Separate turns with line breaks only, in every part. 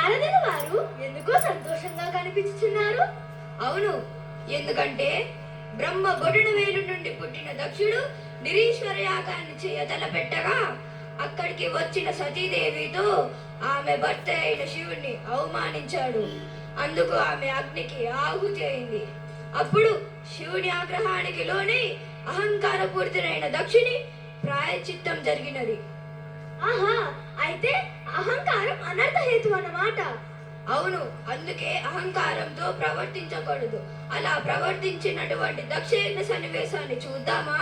నారదులు వారు ఎందుకో సంతోషంగా కనిపించుచున్నారు.
అవును, ఎందుకంటే బ్రహ్మ బొటన వేలు నుండి పుట్టిన దక్షుడు నిరీశ్వర యాగాన్ని చేయ తలపెట్టగా అక్కడికి వచ్చిన సతీదేవితో ఆమె భర్త అయిన శివుణ్ణి అవమానించాడు. అందుకు ఆమె అగ్నికి ఆహుతి అయింది. అప్పుడు శివుని ఆగ్రహానికి లోనై అహంకార పూరితుడైన దక్షుని ప్రాయశ్చిత్తం జరిగినది.
ఆహా, అయితే అహంకారం అనర్థహేతు అన్నమాట.
అవును, అందుకే అహంకారంతో ప్రవర్తించకూడదు. అలా ప్రవర్తించినటువంటి దక్షయజ్ఞ సన్నివేశాన్ని చూద్దామా?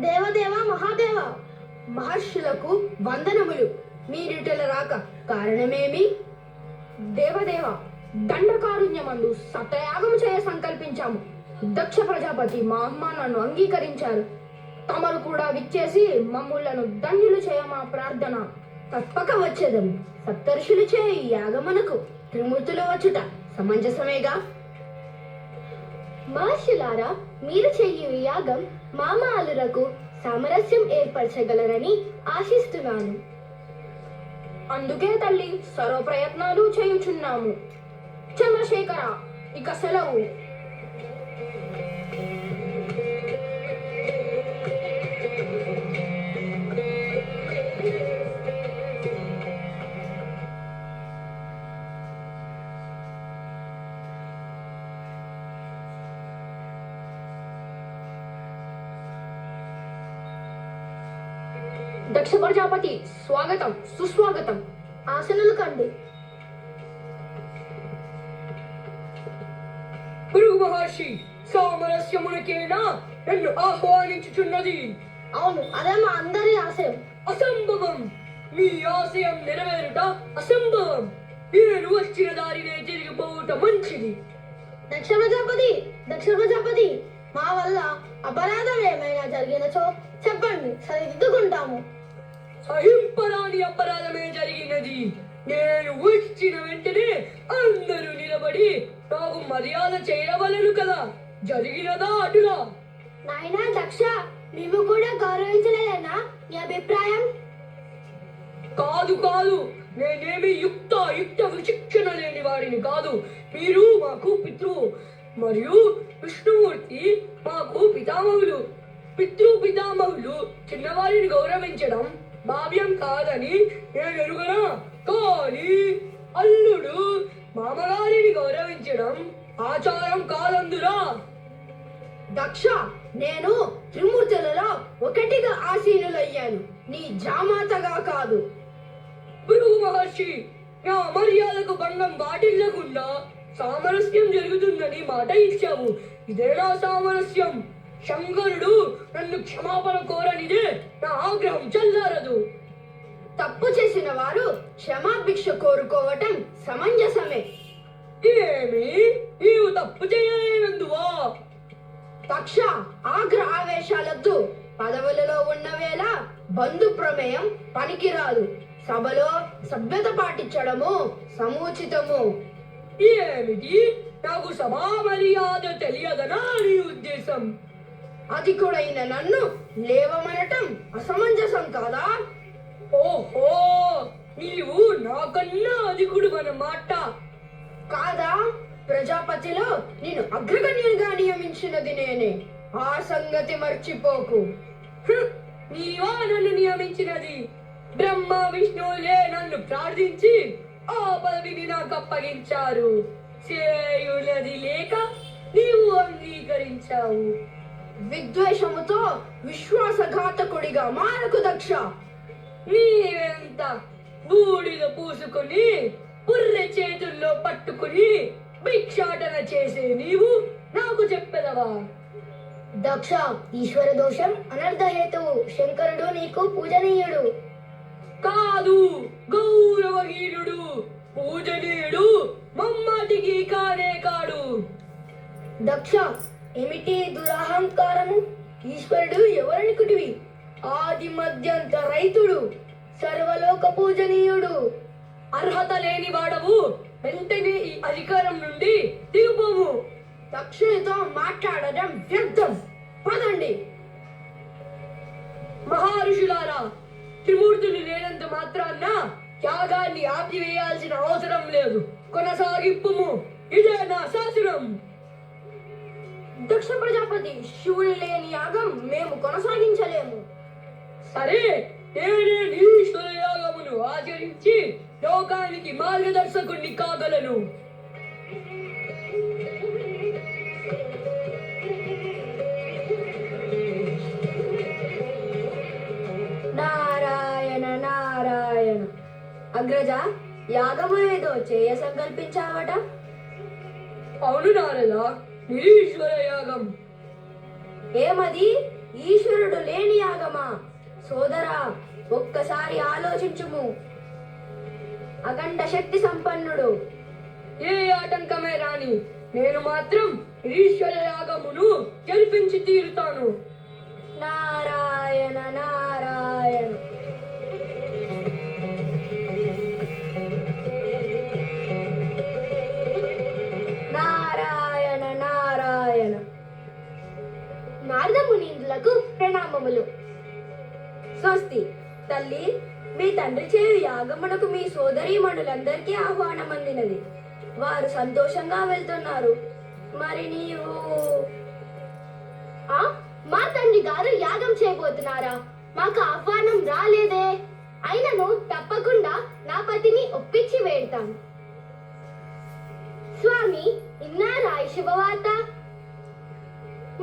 దేవదేవ మహాదేవ, మహర్షులకు వందనములు. మీరిటల రాక కారణమేమి? దేవదేవ, దండకారుణ్యమందు సత్యయాగం చేయ సంకల్పించాము. దక్ష ప్రజాపతి మా ఆహ్వానాన్ని అంగీకరించారు. తమరు కూడా విచ్చేసి మమ్ములను ధన్యులు చేయ మా ప్రార్థన. తప్పక వచ్చేదము. సప్తర్షులు చేయ ఈ యాగమునకు త్రిమూర్తులు వచ్చుట సమంజసమేగా.
మహర్షులారా, మీరు చెయ్యి ఈ యాగం మామాలురకు సామరస్యం ఏర్పరచగలరని ఆశిస్తున్నాను.
అందుకే తల్లి సర్వ ప్రయత్నాలు చేయుచున్నాము. చంద్రశేఖర, ఇక సెలవు. దక్ష ప్రజాపతి స్వాగతం, సుస్వాగతం.
ఆసనులు కండి.
భృగు మహర్షి, సామరస్యమునకేనా నన్ను ఆహ్వానించుచున్నది?
అవును, అదే మా అందరి ఆశయం.
అసంభవం. మీ ఆశయం నెరవేరుట అసంభవం. నేను వచ్చిన దారినే తిరిగిపోవుట మంచిది.
దక్ష ప్రజాపతి, మా వల్ల అపరాధం ఏమైనా జరిగినచో చెప్పండి, సరిదిద్దుకుంటాము.
సహింపరాని అపరాధమే జరిగినది. నేను వచ్చిన వెంటనే అందరూ నిలబడి నాకు మర్యాద చేయవలను కదా. జరిగినదా అటులా?
నాయనా దక్ష, నీవు కూడా గౌరవించలేదన్నా నీ అభిప్రాయం?
కాదు కాదు, నేనేమి యుక్త విచక్షణ లేని వాడిని కాదు. మీరు మాకు పితృవు మరియు విష్ణుమూర్తి మాకు పితామహులు. పితామహులు చిన్నవారిని గౌరవించడం భావ్యం కాదని నేను ఎరుగనా? కానీ అల్లుడు మామగారిని గౌరవించడం ఆచారం కాదందురా.
దక్ష, నేను త్రిమూర్తులలో ఒకటిగా ఆసీనులయ్యాను, నీ జామాతగా కాదు.
భృగు మహర్షి, నా మర్యాదకు భంగం వాటిల్లకుండా సామరస్యం జరుగుతుందని మాట ఇచ్చావు. ఇదేనా సామరస్యం? శంకరుడు నన్ను క్షమాపణ కోరనిదే నా ఆగ్రహం చల్లారదు.
తప్పు చేసిన వారు క్షమాభిక్ష కోరుకోవటం సమంజసమే.
ఏమి, నీవు తప్పు చేయలేనందువా?
దక్ష, ఆగ్ర ఆవేశాలద్దు. పదవులలో ఉన్న వేళ బంధు ప్రమేయం పనికిరాదు. సభలో సభ్యత పాటించడము సముచితము.
ఏమిటి, నాకు సభా మర్యాద తెలియదనా నీ ఉద్దేశం?
అధికుడైన నన్ను లేవమనటం అసమంజసం కాదా?
ఓహో, నీవు నాకన్నా అధికుడు అన్నమాట.
కాదా? ప్రజాపతిలో నేను అగ్రగణ్యునిగా నియమించినది నేనే. ఆ సంగతి మర్చిపోకు.
నీవా నన్ను నియమించినది? బ్రహ్మ విష్ణువులే నన్ను ప్రార్థించి ఆ పదవిని నాకు అప్పగించారు. చేయునది లేక నీవు అంగీకరించావు.
విద్వేషముతో విశ్వాసఘాతకుడిగా మారకు దక్ష.
నీవెంత బూడిద పూసుకుని పుర్రె చేతుల్లో పట్టుకుని భిక్షాటన చేసే నీవు నాకు చెప్పెదవా?
దక్ష, ఈశ్వర దోషం అనర్థహేతువు. శంకరుడు నీకు పూజనీయుడు.
కాదు, గౌరవహీనుడు, పూజనీయుడు, మమ్మాటికి కానే కాడు.
దక్ష, ఏమిటి దురహంకారము? ఈశ్వరుడు ఎవరనుకుటివి? ఆది మధ్యంత రైతుడు, సర్వలోక పూజనీయుడు.
అర్హత లేని వాడవు, వెంటనే ఈ అధికారం నుండి దిగుపోము.
దక్షునితో మాట్లాడడం వ్యర్థం. పదండి.
మహర్షులారా, త్రిమూర్తులు లేనంత మాత్రాన్న యాగాన్ని ఆపివేయాల్సిన అవసరం లేదు. కొనసాగింపుము, ఇదే నా శాసనం.
దక్ష ప్రజాపతి, శివుడు లేని యాగం మేము కొనసాగించలేము.
సరే, నేనే ఈశ్వర యాగమును ఆచరించి లోకానికి మార్గదర్శకుణ్ణి కాగలను.
నారాయణ నారాయణ. అగ్రజ, యాగము ఏదో చేయ సంకల్పించావట?
అవును నారదా, నిరీశ్వర యాగం.
ఏమది? ఈశ్వరుడు లేని యాగమా? సోదరా, ఒక్కసారి ఆలోచించుము. అఖండ శక్తి సంపన్నుడు.
ఏ ఆటంకమే రాని, నేను మాత్రం ఈశ్వర యాగమును జరిపించి తీరుతాను.
నారాయణ నారాయణ. నారాయణ నారాయణ. నారద మునీంద్రులకు ప్రణామములు. స్వస్తి. తల్లి, మీ తండ్రి చేయు యాగమునకు మీ సోదరీమణులందరికీ ఆహ్వానం అందినది. వారు సంతోషంగా వెళ్తున్నారు. మరి నీవు? మా తండ్రి గారు యాగం చేయబోతున్నారా? మాకు ఆహ్వానం రాలేదే. అయినను తప్పకుండా నా పతిని ఒప్పించి వేడతాను. స్వామి, ఇన్నారా ఈ శుభవార్త?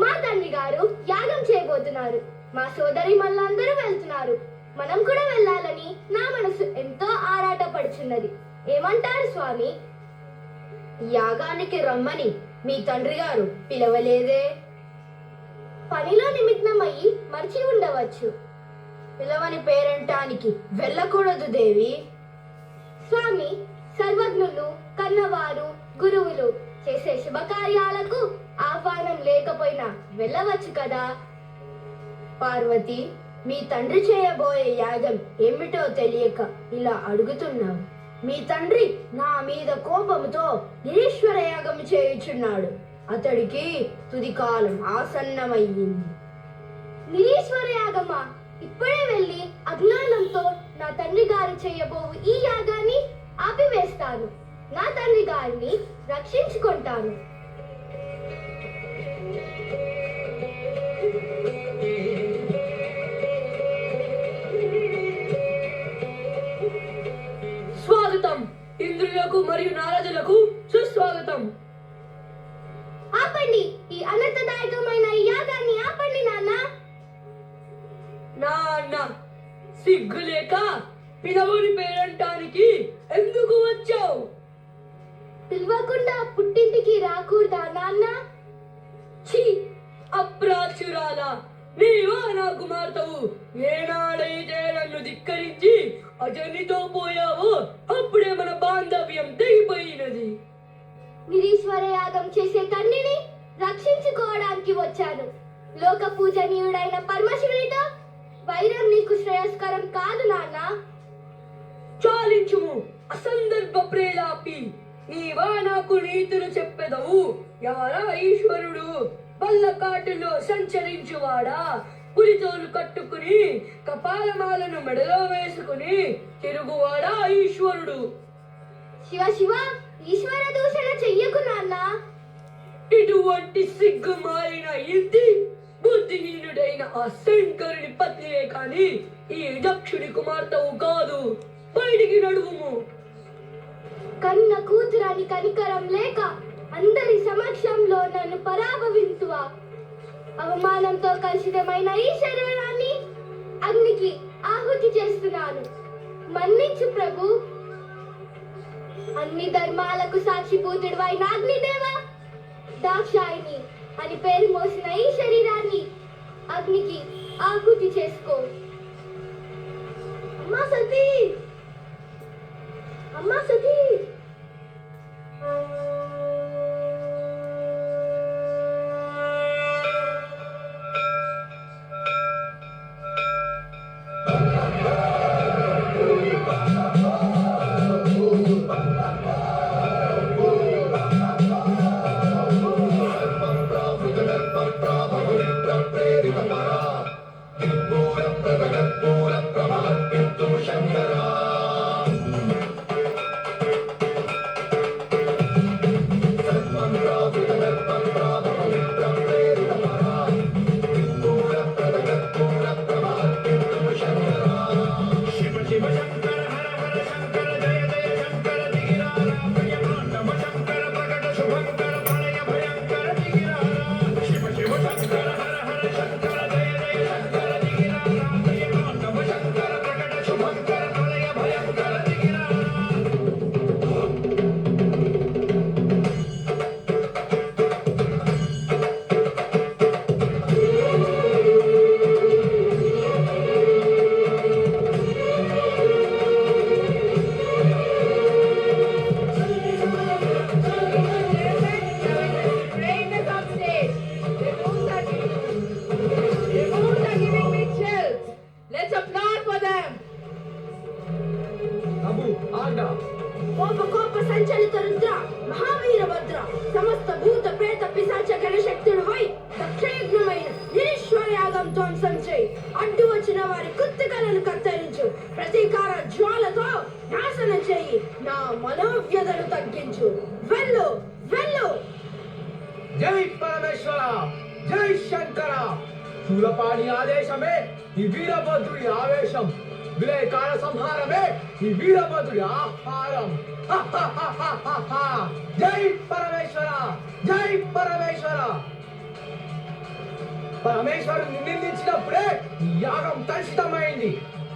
మా తండ్రి గారు యాగం చేయబోతున్నారు. మా సోదరి మళ్ళందరూ వెళ్తున్నారు. మనం కూడా వెళ్ళాలని నా మనసు ఎంతో ఆరాటపడుచున్నది. ఏమంటారు స్వామి? యాగానికి రమ్మని మీ తండ్రి గారు పిలవలేదే? పనిలో నిమగ్నమయ్యి మర్చి ఉండవచ్చు. పిలవని పేరంటానికి వెళ్ళకూడదు దేవి. స్వామి, సర్వజ్ఞులు, కన్నవారు, గురువులు చేసే శుభకార్యాలకు ఆహ్వానం లేకపోయినా వెళ్ళవచ్చు కదా. పార్వతి, మీ తండ్రి చేయబోయే యాగం ఏమిటో తెలియక ఇలా అడుగుతున్నావు. మీ తండ్రి నా మీద కోపంతో నిరీశ్వర యాగం చేయుచున్నాడు. అతడికి తుది కాలం ఆసన్నమయ్యింది. నిరీశ్వర యాగమా? ఇప్పుడే వెళ్ళి అజ్ఞానంతో నా తండ్రి గారు చేయబోవు ఈ యాగాన్ని ఆపివేస్తాను. నా తండ్రి గారిని రక్షించుకుంటాను.
స్వాగతం. ఇంద్రులకు మరియు నారదులకు సుస్వాగతం.
ఆపండి, ఈ అనర్థదాయకమైన ఈ యాగాన్ని ఆపండి నాన్న.
నాన్న, సిగ్గులేక పిలవని పేరంటానికి ఎందుకు వచ్చావు?
పిలవకుండా పుట్టింటికి రాకూడదా నాన్న?
ఛీ, అప్రాచురాలా, నీవా నా కుమార్తెవు? ఏనాడైతే నన్ను ధిక్కరించి అజనితో పోయావో అప్పుడే మన బాంధవ్యం తెగిపోయినది.
నిరీశ్వర యాగం చేసే తండ్రిని రక్షించుకోవడానికి వచ్చాను. లోక పూజనీయుడైన పరమశివునితో వైరం నీకు శ్రేయస్కరం కాదు నాన్న.
చాలించుము అసందర్భ ప్రేలాపి. నీవా నాకు నీతులు చెప్పెదవు. యారా ఈశ్వరుడు? పల్లకాటులో సంచరించువాడా? పులితోలు కట్టుకుని కపాలమాలను మెడలో వేసుకుని తిరుగువాడా ఈశ్వరుడు?
శివ శివ, ఈశ్వర దూషణ చెయ్యకు నాన్న.
ఇటువంటి సిగ్గు మారిన ఇంటి బుద్ధిహీనుడైన ఆ శంకరుని పత్నియే కాని ఈ దక్షుడి కుమార్తెవు కాదు. బయటికి నడువుము.
కన్న కూతురాని కనికరం లేక అందరి సమక్షంలో నన్ను పరాభవింతువా? అవమానంతో కలుషితమైన ఈ శరీరాన్ని అగ్నికి ఆహుతి చేస్తున్నాను. మన్నించు ప్రభు. అన్ని ధర్మాలకు సాక్షిభూతుడు అయిన అగ్నిదేవ, దాక్షాయిని అని పేరు మోసిన ఈ శరీరాన్ని అగ్నికి ఆహుతి చేసుకో. అమ్మా సతీ, అమ్మా సతీ. కోప సంచలిత రుద్ర, మహావీర భద్ర, సమస్త భూత ప్రేత పిశాచ గణశక్తుడు హై, దక్షయజ్ఞమైన నిరీశ్వర యాగం ధ్వంసం చేయి. అడ్డు వచ్చిన వారి కుత్తికలను కత్తిరించు, ప్రతీకార జ్వాలతో నాశనం చేయి, నా మనోవ్యధను తగ్గించు. వెళ్ళు వెళ్ళు.
జై పరమేశ్వర, జై శంకర. శూలపాణి ఆదేశమే ఈ వీరభద్రుడి ఆవేశం, విలయకాల సంహారమే ఈ వీరభద్రుడి ఆహారం. జై పరమేశ్వర, జై పరమేశ్వర. పరమేశ్వరుని నిందించినప్పుడే ఈ యాగం కలుషితమైంది.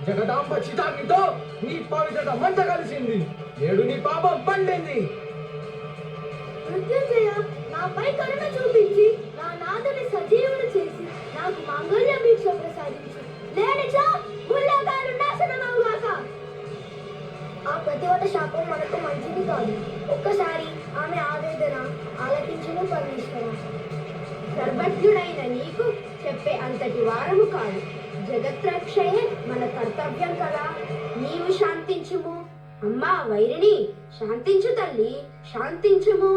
జగదాంబ చితాగ్నితో నీ పవిత్రత మంట కలిసింది. నేడు నీ పాపం పండింది.
మృత్యుంజయ, నాపై కరుణ చూపించి నా నాథని సజీవుడు చేసి నాకు మాంగళ్య భిక్ష ప్రసాదించు. లేనిచో ముల్లాకాలు నాశనమవుగాక. ఆ ప్రతివత శాపం మనకు మంచిది కాదు. ఒక్కసారి ఆమె ఆవేదన ఆలకించును పరమేశ్వర.
సర్వజ్ఞుడైన నీకు చెప్పే అంతటి వారము కాదు. జగత్రక్షయే మన కర్తవ్యం కదా. నీవు శాంతించుము. అమ్మా వైరిణి, శాంతించు తల్లి, శాంతించుము.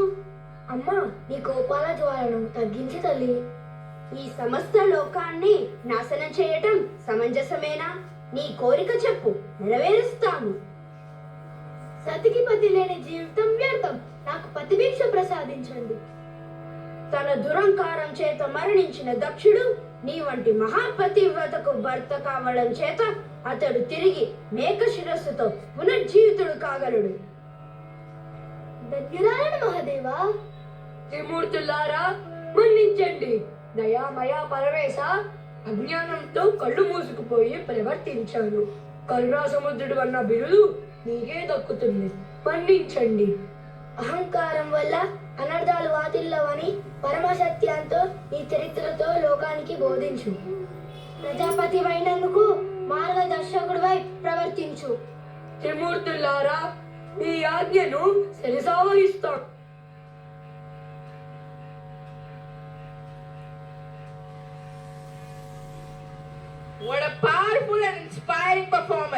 అమ్మా, నీ కోపాల జ్వాలను తగ్గించి తల్లి.
ఈ సమస్త లోకాన్ని నాశనం చేయటం సమంజసమేనా? నీ కోరిక చెప్పు, నెరవేరుస్తాము.
సతికి పతి లేని జీవితం వ్యర్థం. నాకు పతిభిక్ష ప్రసాదించండి.
తన దురంకారం చేత మరణించిన దక్షుడు నీ వంటి మహాపతివ్రతకు భర్త కావడం చేత అతడు తిరిగి మేక శిరస్సుతో పునర్జీవితుడు కాగలడు.
ధన్యురాలను మహాదేవా.
త్రిమూర్తులారా మన్నించండి. దయామయ పరమేశ, అజ్ఞానంతో కళ్ళు మూసుకుపోయి ప్రవర్తించాను. కరుణా సముద్రుడు అన్న బిరుదు నీకే దక్కుతుంది. మన్నించండి.
అహంకారం వల్ల అనర్థాలు వాతిల్లవని పరమసత్యంతో ఈ చరిత్రతో లోకానికి బోధించు. ప్రజాపతి అయినందుకు మార్గదర్శకుడివై ప్రవర్తించు.
త్రిమూర్తులారా, మీ ఆజ్ఞను శిరసావహిస్తాను.
What a powerful and inspiring performance.